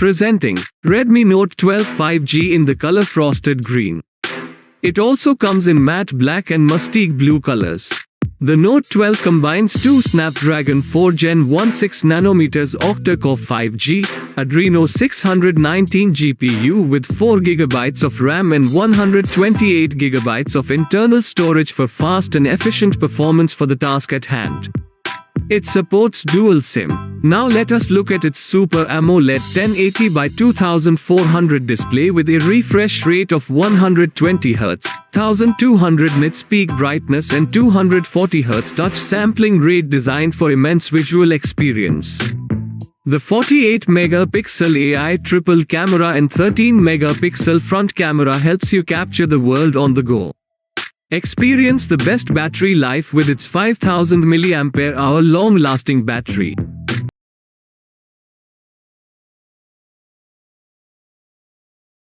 Presenting Redmi Note 12 5G in the color frosted green. It also comes in matte black and mustique blue colors. The Note 12 combines two Snapdragon 4 Gen 1 6nm Octa-core 5G, Adreno 619 GPU with 4GB of RAM and 128GB of internal storage for fast and efficient performance for the task at hand. It supports dual SIM. Now let us look at its Super AMOLED 1080 by 2400 display with a refresh rate of 120Hz, 1200 nits peak brightness and 240Hz touch sampling rate designed for immense visual experience. The 48-megapixel AI triple camera and 13-megapixel front camera helps you capture the world on the go. Experience the best battery life with its 5000 mAh long-lasting battery.